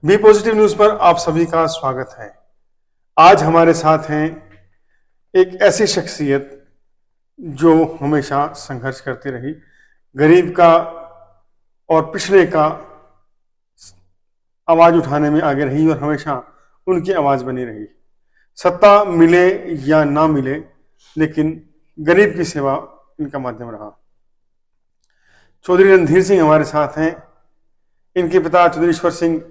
B positive news पर आप सभी का स्वागत है। आज हमारे साथ हैं एक ऐसी शख्सियत जो हमेशा संघर्ष करती रही, गरीब का और पिछड़े का आवाज उठाने में आगे रही और हमेशा उनकी आवाज बनी रही। सत्ता मिले या ना मिले, लेकिन गरीब की सेवा इनका माध्यम रहा। चौधरी रणधीर सिंह हमारे साथ हैं। इनके पिता चौधरी ईश्वर सिंह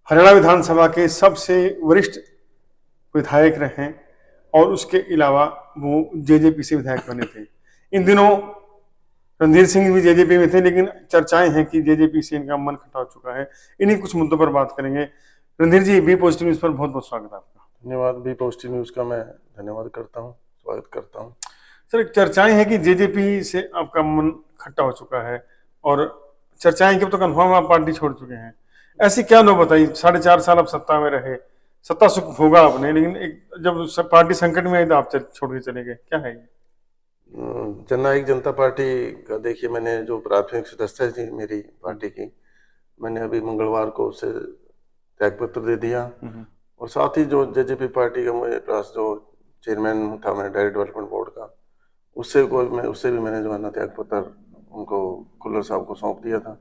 हरियाणा विधानसभा के सबसे वरिष्ठ विधायक रहे और उसके अलावा वो जेजेपी से विधायक बने थे। इन दिनों रणधीर सिंह भी जेजेपी में थे, लेकिन चर्चाएं हैं कि जेजेपी से इनका मन खटा हो चुका है। इन्हीं कुछ मुद्दों पर बात करेंगे। रणधीर जी, बी पॉजिटिव न्यूज पर बहुत बहुत स्वागत है आपका। धन्यवाद। बी पॉजिटिव न्यूज का मैं धन्यवाद करता हूँ, स्वागत करता हूँ। सर, चर्चाएं हैं कि जेजेपी से आपका मन खट्टा हो चुका है और चर्चाएं कि अब तो कन्फर्म आप पार्टी छोड़ चुके हैं। ऐसी क्या नौबत बताइए? 4.5 साल आप सत्ता में रहे, सत्ता सुख भोगा आपने, लेकिन जब पार्टी संकट में आई तो आप छोड़ के चले गए, क्या है ये? जननायक जनता पार्टी का देखिए, मैंने जो प्राथमिक सदस्य थी मेरी पार्टी की, मैंने अभी मंगलवार को उससे त्यागपत्र दे दिया और साथ ही जो जेजेपी पार्टी का मेरे पास जो चेयरमैन था मैं डायरेक्ट डेवलपमेंट बोर्ड का, उससे भी मैंने जो है ना त्यागपत्र उनको खुल्लर साहब को सौंप दिया था।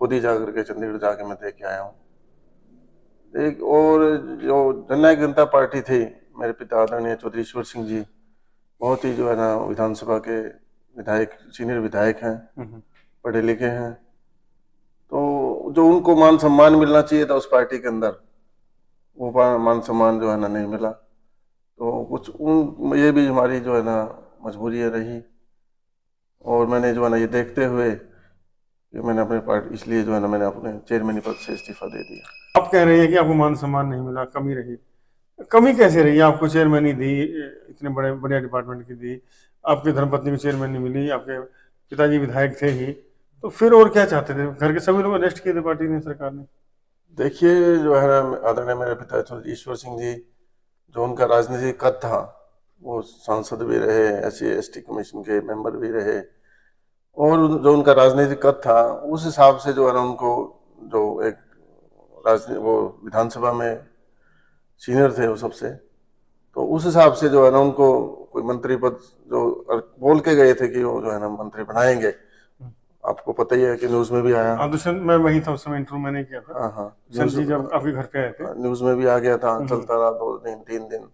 खुद ही जाकर के चंडीगढ़ जाके मैं देख के आया हूँ। एक और जो जननायक जनता पार्टी थी, मेरे पिता आदरणीय चौधरी ईश्वर सिंह जी बहुत ही जो है ना विधानसभा के विधायक, सीनियर विधायक हैं, पढ़े लिखे हैं, तो जो उनको मान सम्मान मिलना चाहिए था उस पार्टी के अंदर, वो मान सम्मान जो है ना नहीं मिला। तो कुछ ये भी हमारी जो है ना मजबूरी रही और मैंने जो है ना ये देखते हुए कि मैंने अपने पार्टी, इसलिए जो है ना मैंने अपने चेयरमैन पद से इस्तीफा दे दिया। आप कह रहे हैं कि आपको मान सम्मान नहीं मिला, कमी रही। कमी कैसे रही? आपको चेयरमैनी दी, इतने बड़े बड़े डिपार्टमेंट की दी, आपके धर्मपत्नी को चेयरमैनी मिली, आपके पिताजी विधायक थे ही, तो फिर और क्या चाहते थे? घर के सभी लोग अरेस्ट किए थे पार्टी ने, सरकार ने। देखिए जो है ना आदरणीय मेरे पिता चौधरी ईश्वर सिंह जी, जो उनका राजनीतिक कद था, वो सांसद भी रहे, SC/ST कमीशन के मेंबर भी रहे, और जो उनका राजनीतिक कद था उस हिसाब से जो है ना उनको जो एक वो विधानसभा में सीनियर थे वो सबसे, तो उस हिसाब से जो है ना उनको कोई मंत्री पद जो बोल के गए थे कि वो जो है ना मंत्री बनाएंगे। आपको पता ही है कि न्यूज में भी आया। मैं वही था उस समय, इंटरव्यू मैंने किया था। हाँ, जी जब आपके घर पे आए थे, न्यूज में भी आ गया था, चलता रहा 2 दिन 3 दिन,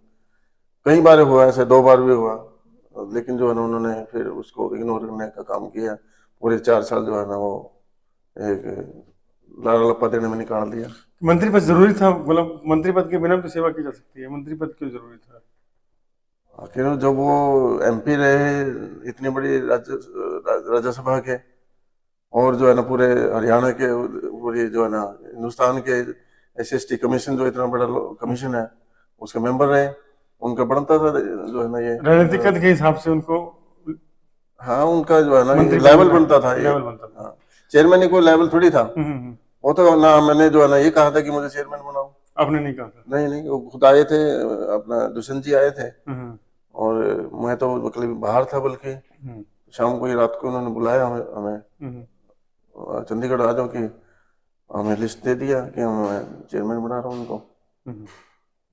कई बार हुआ ऐसे, 2 बार भी हुआ, लेकिन जो है ना उन्होंने फिर उसको इग्नोर करने का काम किया। पूरे 4 साल जो है ना वो एक लाला लप्पा देने में निकाल दिया। मंत्री पद जरूरी था? मतलब मंत्री पद के बिना तो सेवा की जा सकती है, मंत्री पद क्यों जरूरी था? आखिर जब वो MP रहे इतनी बड़ी राज्यसभा के, और जो है ना पूरे हरियाणा के, पूरी जो है ना हिंदुस्तान के SC/ST कमीशन जो इतना बड़ा कमीशन है उसके मेंबर रहे, उनका बनता था जो है ना ये राजनीतिक कद के हिसाब से उनको। हाँ, उनका जो है ना लेवल बनता था, लेवल बनता था। हाँ, चेयरमैन को लेवल थोड़ी था। वो तो ना मैंने जो है ना ये कहा था कि मुझे चेयरमैन बनाओ, आपने नहीं कहा था? नहीं, वो खुद आए थे, अपना दुष्यंत जी आए थे, और मैं तो मतलब बाहर था, बल्कि शाम को ही रात को उन्होंने बुलाया हमें चंडीगढ़ आ जाओ, कि हमें लिस्ट दे दिया कि हम चेयरमैन बना रहा हूँ उनको।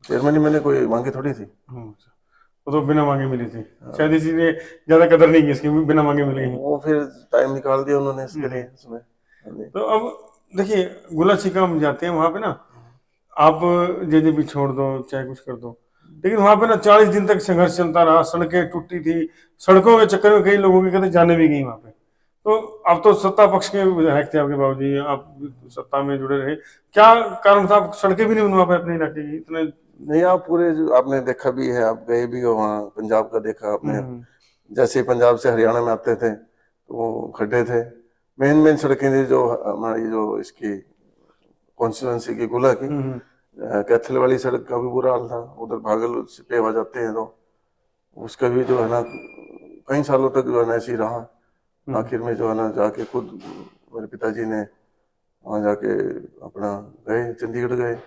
चेयरमैन ही मैंने कोई मांगी थोड़ी थी, वो तो बिना मांगे मिली थी। शायद इसीलिए ज्यादा कदर नहीं की इसकी, बिना मांगे मिली। वो फिर टाइम निकाल दिया उन्होंने इसके लिए उसमें। तो अब देखिए, गुला छिका हम जाते हैं वहां पे ना, आप जेजेपी छोड़ दो चाहे कुछ कर दो, लेकिन वहां पे ना 40 दिन तक संघर्ष चलता रहा, सड़कें टूटी थी, सड़कों के चक्कर में कई लोगों की कहते जाने भी गई वहां पे। तो अब तो सत्ता पक्ष के विधायक थे आपके बाबूजी, आप सत्ता में जुड़े रहे, क्या कारण था? सड़कें भी नहीं बनवा पाए अपने इलाके की? इतने नहीं, आप पूरे जो आपने देखा भी है, आप गए भी हो वहाँ, पंजाब का देखा आपने, जैसे पंजाब से हरियाणा में आते थे तो वो खड्डे थे। मेन सड़कें थी जो हमारी जो इसकी कॉन्स्टिट्यूंसी की गुला की, कैथल वाली सड़क का भी बुरा हाल था, उधर भागल से पे आ जाते हैं तो उसका भी जो है ना कई सालों तक जो है ना ऐसे ही रहा। आखिर में जो है ना जाके खुद मेरे पिताजी ने वहाँ जाके अपना गए, चंडीगढ़ गए,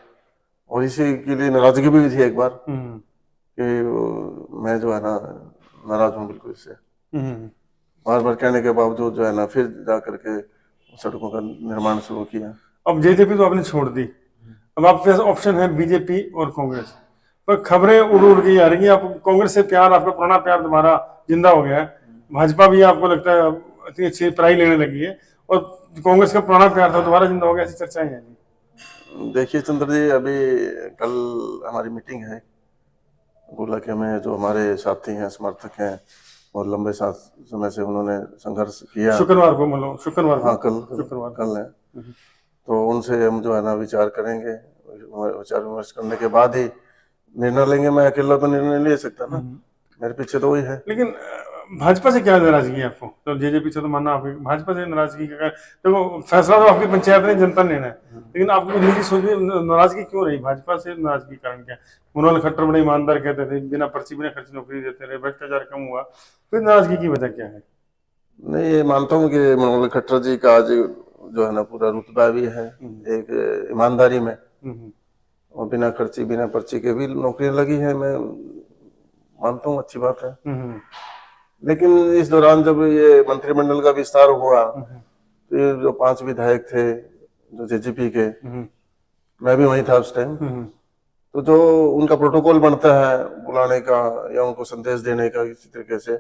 और इसी के लिए नाराजगी भी थी एक बार कि मैं जो है ना नाराज हूँ बिल्कुल इससे। बार कहने के बावजूद जो है ना फिर जा करके सड़कों का निर्माण शुरू किया। अब जेजेपी तो आपने छोड़ दी, अब आपके पास ऑप्शन है बीजेपी और कांग्रेस, पर खबरें उड़ उड़ के आ रही है आप कांग्रेस से प्यार, आपका पुराना प्यार दोबारा जिंदा हो गया है, भाजपा भी आपको लगता है इतनी अच्छी प्राई लेने लगी है और कांग्रेस का पुराना प्यार था दोबारा जिंदा हो गया, ऐसी चर्चाएं हैं जी। देखिए चंद्र जी, अभी कल हमारी मीटिंग है गोलक में, जो हमारे साथी हैं, समर्थक हैं और लंबे समय से उन्होंने संघर्ष किया। शुक्रवार को मतलब शुक्रवार को, हाँ, शुक्रवार कल है। तो उनसे हम जो है ना विचार करेंगे, विचार विमर्श करने के बाद ही निर्णय लेंगे। मैं अकेला तो निर्णय नहीं ले सकता ना, मेरे पीछे तो वही है। लेकिन भाजपा से क्या नाराजगी है आपको? तो जेजेपी से तो मानना आपकी, भाजपा से नाराजगी का देखो फैसला तो आपकी पंचायत ने, जनता ने लेना है, लेकिन आपकी निजी सोच में नाराजगी क्यों रही? भाजपा से नाराजगी कारण क्या? मनोहर खट्टर बड़े ईमानदार कहते थे, बिना पर्ची बिना खर्च नौकरी देते रहे, भ्रष्टाचार कम हुआ, फिर नाराजगी की वजह क्या है? नहीं, ये मानता हूँ कि मनोहर खट्टर जी का आज जो है ना पूरा रुतबा भी है एक ईमानदारी में, और बिना खर्ची बिना पर्ची के भी नौकरियां लगी है, मैं मानता हूँ अच्छी बात है। लेकिन इस दौरान जब ये मंत्रिमंडल का विस्तार हुआ तो ये जो 5 विधायक थे जो जेजेपी के, मैं भी वहीं था उस टाइम, तो जो उनका प्रोटोकॉल बनता है बुलाने का या उनको संदेश देने का किसी तरीके से,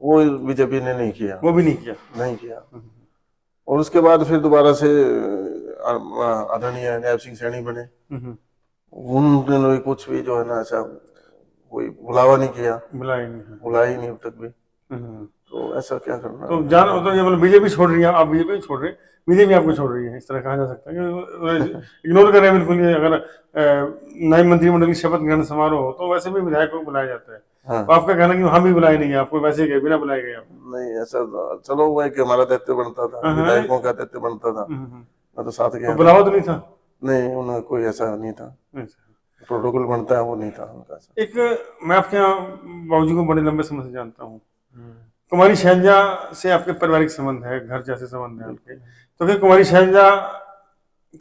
वो बीजेपी ने नहीं किया, वो भी नहीं किया। और उसके बाद फिर दोबारा से आदरणीय नैब सिंह सैनी बने, उन्होंने कुछ भी जो है ना ऐसा कोई बुलावा नहीं किया, बुलाया ही नहीं अब तक भी। तो ऐसा क्या करना? तो जान तो ये मतलब बीजेपी छोड़ रही है, आप बीजेपी छोड़ रहे, बीजेपी आपको छोड़ रही है, इस तरह कहा जा सकता है, इग्नोर कर रहे हैं बिल्कुल। ये अगर नए मंत्रिमंडल की शपथ ग्रहण समारोह हो तो वैसे भी विधायकों को बुलाया जाता है। हाँ। तो आपका कहना कि वहां भी बुलाए नहीं, आपको वैसे गए बिना बुलाए गए? नहीं, ऐसा चलो वो एक हमारा दायित्व बनता था, विधायकों का दायित्व बनता था, मैं तो साथ गया। बुलावा तो नहीं था? नहीं, उन्हें कोई ऐसा नहीं था, प्रोटोकॉल बनता है वो नहीं था उनका। एक मैं आपके यहाँ बाबूजी को बड़े लंबे समय से जानता हूँ, कुमारी शैलजा से आपके पारिवारिक संबंध है, घर जैसे संबंध है आपके, तो क्या कुमारी शैलजा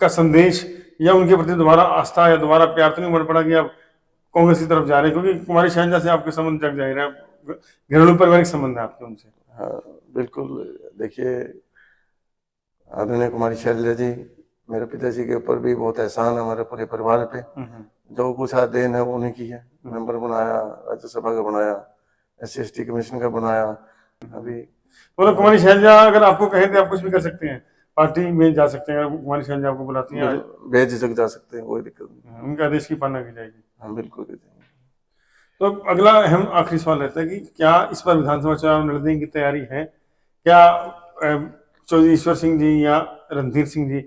का संदेश या उनके प्रति दोबारा आस्था या दोबारा प्यार तो नहीं बढ़ पड़ा कि आप कांग्रेस की तरफ जा रहे हैं? क्योंकि कुमारी शैलजा से आपके संबंध जग जाहिर है, घरेलू पारिवारिक संबंध है आपके उनसे। हाँ बिल्कुल। देखिए आदरणीय कुमारी शैलजा जी, मेरे पिताजी के ऊपर भी बहुत एहसान है, हमारे पूरे परिवार पे, जो कुछ देन है वो उन्हीं की है। मेंबर बनाया, राज्यसभा का बनाया, SC/ST कमीशन का बनाया। अभी मतलब कुमारी शैलजा अगर आपको कहे तो आप कुछ भी कर सकते हैं, पार्टी में जा सकते हैं, कुमारी शैलजा आपको बुलाती हैं, बेझिझक जा सकते हैं, कोई दिक्कत नहीं, उनके आदेश की पालना की जाएगी। हाँ बिल्कुल। तो अगला अहम आखिरी सवाल रहता है कि क्या इस बार विधानसभा चुनाव लड़ने की तैयारी है? क्या चौधरी ईश्वर सिंह जी या रणधीर सिंह जी,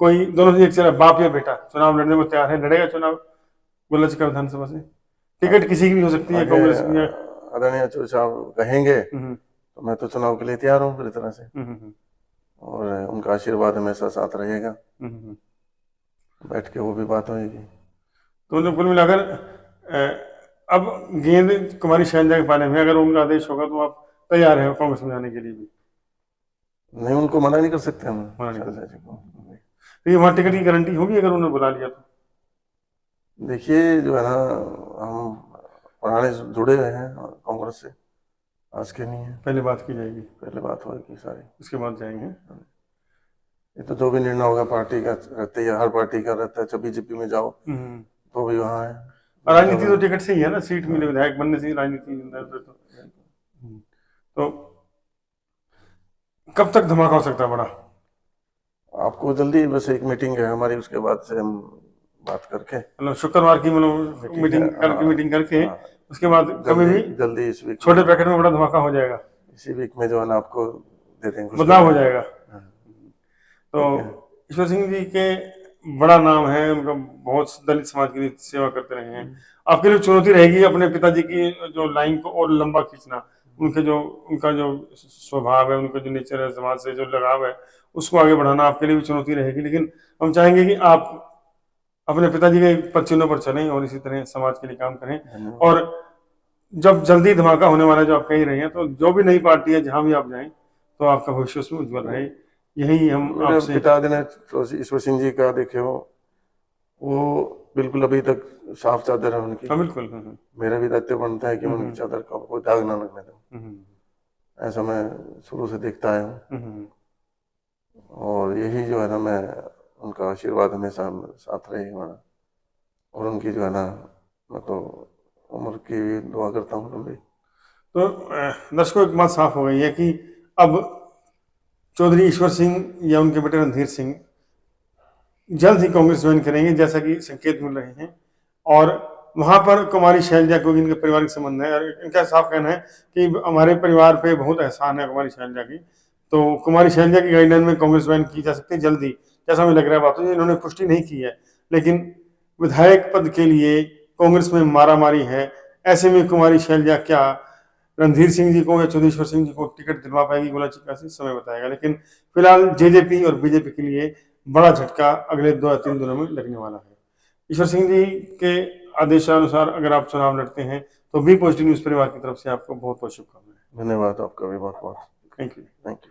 कोई दोनों से एक चला बाप या बेटा चुनाव लड़ने को तैयार है? लड़ेगा चुनाव गोलच का विधानसभा से? टिकट किसी की भी हो सकती है, कांग्रेस की। आदरणीय चौधरी साहब कहेंगे तो मैं तो चुनाव के लिए तैयार हूँ पूरी तरह से, और उनका आशीर्वाद हमेशा साथ रहेगा, बैठ के वो भी बात होगी। तो मतलब कुल मिलाकर अब गेंद कुमारी शैलजा के पाले में, अगर उनका आदेश होगा तो आप तैयार हैं कांग्रेस में जाने के लिए भी? नहीं, उनको मना नहीं कर सकते हम, मना नहीं कर सकते। तो ये वहाँ टिकट की गारंटी होगी अगर उन्होंने बुला लिया तो? देखिए जो है ना, हम पुराने जुड़े हुए हैं कांग्रेस से, आज के नहीं है। पहले बात की जाएगी, पहले बात होगी सारी, उसके बाद जाएंगे। ये तो जो भी निर्णय होगा पार्टी का रहता है, हर पार्टी का रहता है, चाहे बीजेपी में जाओ तो भी वहाँ है। राजनीति तो टिकट से ही है ना, सीट मिले विधायक बनने से ही राजनीति। तो कब तक धमाका हो सकता है बड़ा? आपको जल्दी, बस एक मीटिंग है हमारी, उसके बाद से हम बात करके, मतलब शुक्रवार की मतलब मीटिंग करके उसके बाद कभी भी जल्दी इस वीक छोटे पैकेट में बड़ा धमाका हो जाएगा, इसी वीक में जो है ना आपको दे देंगे, बदलाव हो जाएगा। तो ईश्वर सिंह जी के बड़ा नाम है, उनका बहुत दलित समाज के लिए सेवा करते रहे हैं, आपके लिए चुनौती रहेगी अपने पिताजी की जो लाइन को और लंबा खींचना, उनका जो स्वभाव है, उनका जो नेचर है, समाज से जो लगाव है, उसको आगे बढ़ाना आपके लिए भी चुनौती रहेगी। लेकिन हम चाहेंगे कि आप अपने पिताजी के पद चिन्हों पर चलें और इसी तरह समाज के लिए काम करें, और जब जल्दी धमाका होने वाला जो आप कह रहे हैं, तो जो भी नई पार्टी है जहां भी आप जाएं तो आपका भविष्य उसमें उज्जवल रहे, यही हम आपसे। पिताजी ईश्वर सिंह जी का देखे हो, वो बिल्कुल अभी तक साफ चादर है उनकी। बिल्कुल। मेरा भी दायित्व बनता है कि उनकी चादर का कोई दाग ना लगने दूं, ऐसा मैं शुरू से देखता आया हूँ, और यही जो है ना मैं उनका आशीर्वाद हमेशा साथ रहे हमारा। और उनकी जो है ना, मैं तो उम्र की भी दुआ करता हूँ लंबी। तो दर्शकों, एक बात साफ हो गई है कि अब चौधरी ईश्वर सिंह या उनके बेटे रणधीर सिंह जल्द ही कांग्रेस ज्वाइन करेंगे, जैसा कि संकेत मिल रहे हैं। और वहां पर कुमारी शैलजा, क्योंकि इनके पारिवारिक संबंध है और इनका साफ कहना है कि हमारे परिवार पे बहुत एहसान है कुमारी शैलजा की, तो कुमारी शैलजा की गाइडलाइन में कांग्रेस ज्वाइन की जा सकती है जल्दी, जैसा हमें लग रहा है। बातों इन्होंने पुष्टि नहीं की है, लेकिन विधायक पद के लिए कांग्रेस में मारामारी है। ऐसे में कुमारी शैलजा क्या रणधीर सिंह जी को या चौधरी सिंह जी को टिकट दिलवा पाएगी गोला चिक्का से, समय बताएगा। लेकिन फिलहाल जेजेपी और बीजेपी के लिए बड़ा झटका अगले 2 या 3 दिनों में लगने वाला है। ईश्वर सिंह जी के आदेशानुसार अगर आप चुनाव लड़ते हैं तो बी पॉजिटिव न्यूज परिवार की तरफ से आपको बहुत बहुत शुभकामनाएं। धन्यवाद आपका भी बहुत बहुत। Thank you. Thank you.